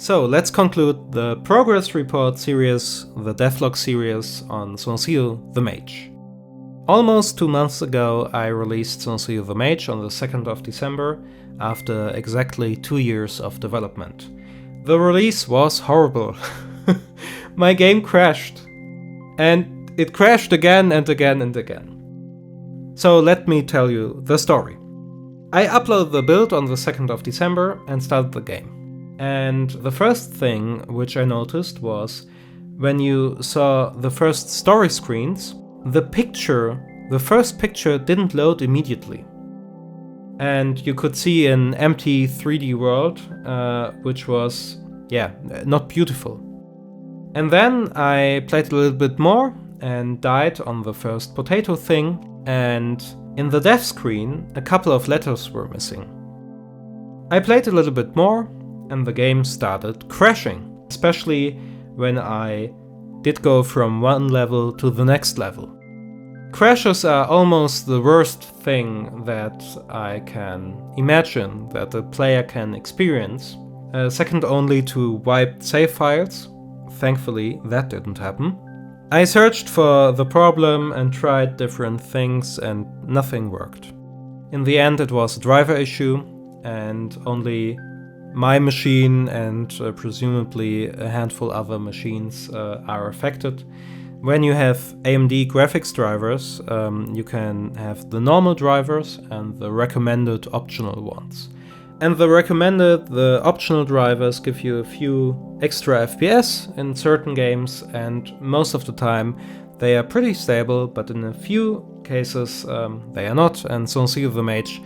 So let's conclude the progress report series, the Devlog series on Sonucido the Mage. Almost 2 months ago I released Sonucido the Mage on the 2nd of December after exactly 2 years of development. The release was horrible. My game crashed. And it crashed again and again and again. So let me tell you the story. I uploaded the build on the 2nd of December and started the game. And the first thing which I noticed was when you saw the first story screens, the first picture didn't load immediately. And you could see an empty 3D world, which was, not beautiful. And then I played a little bit more and died on the first potato thing, and in the dev screen a couple of letters were missing. I played a little bit more and the game started crashing, especially when I did go from one level to the next level. Crashes are almost the worst thing that I can imagine that a player can experience, second only to wiped save files. Thankfully, that didn't happen. I searched for the problem and tried different things and nothing worked. In the end, it was a driver issue and only my machine and presumably a handful other machines are affected. When you have AMD graphics drivers, you can have the normal drivers and the recommended optional ones. And the optional drivers give you a few extra FPS in certain games, and most of the time they are pretty stable, but in a few cases they are not, and Sonucido the Mage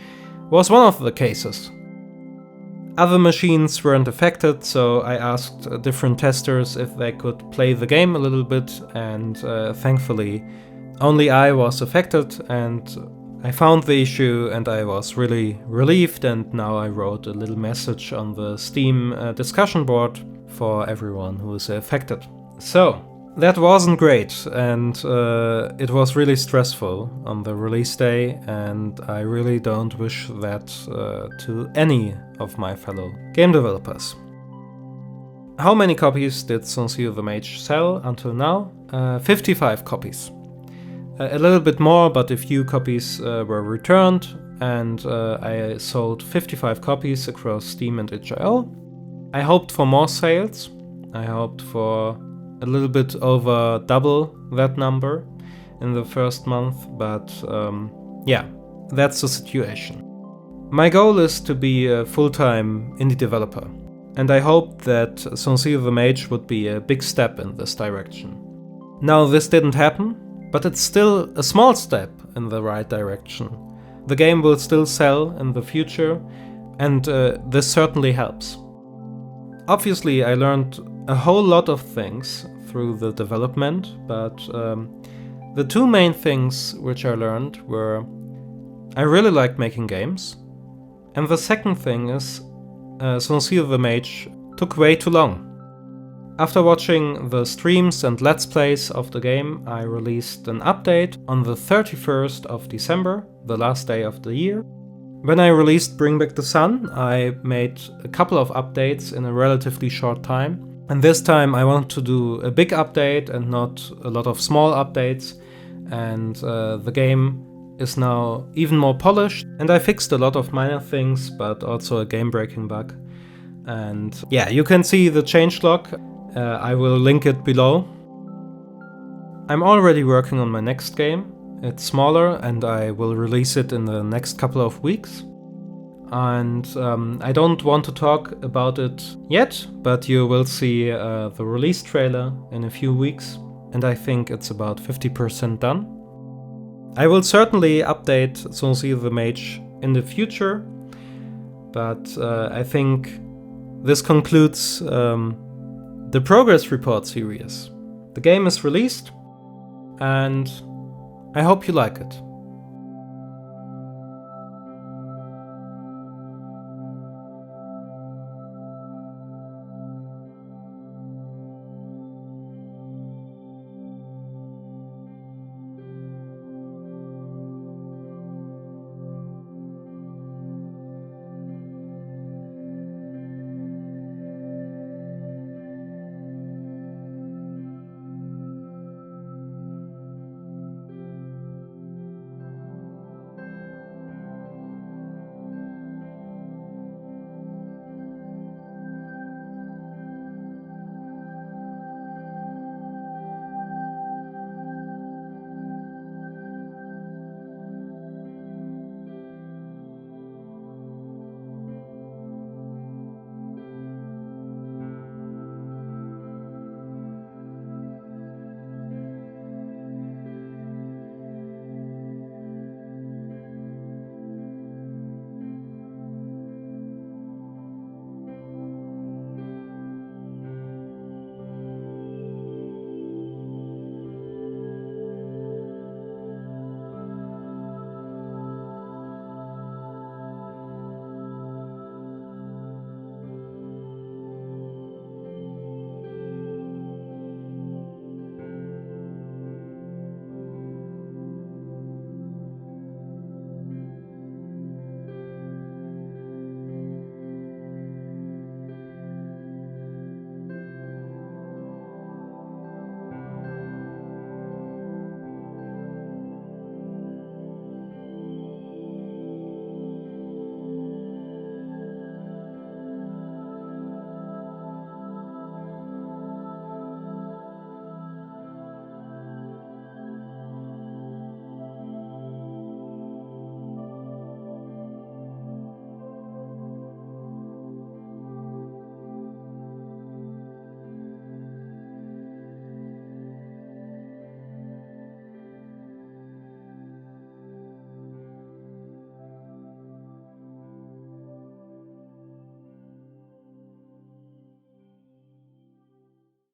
was one of the cases. Other machines weren't affected, so I asked different testers if they could play the game a little bit, and thankfully only I was affected, and I found the issue and I was really relieved, and now I wrote a little message on the Steam discussion board for everyone who is affected. So, that wasn't great, and it was really stressful on the release day, and I really don't wish that to any of my fellow game developers. How many copies did Sonucido the Mage sell until now? 55 copies. A little bit more, but a few copies were returned, and I sold 55 copies across Steam and itch.io. I hoped for more sales. I hoped for a little bit over double that number in the first month, but that's the situation. My goal is to be a full-time indie developer, and I hope that Sonucido the Mage would be a big step in this direction. Now, this didn't happen, but it's still a small step in the right direction. The game will still sell in the future, and this certainly helps. Obviously, I learned a whole lot of things through the development, but the two main things which I learned were I really like making games, and the second thing is Sonucido the Mage took way too long. After watching the streams and let's plays of the game, I released an update on the 31st of December, the last day of the year. When I released Bring Back the Sun, I made a couple of updates in a relatively short time. And this time I want to do a big update and not a lot of small updates. And the game is now even more polished. And I fixed a lot of minor things, but also a game-breaking bug. And yeah, you can see the changelog. I will link it below. I'm already working on my next game. It's smaller and I will release it in the next couple of weeks. And I don't want to talk about it yet, but you will see the release trailer in a few weeks, and I think it's about 50% done. I will certainly update Sonucido the Mage in the future, but I think this concludes the progress report series. The game is released, and I hope you like it.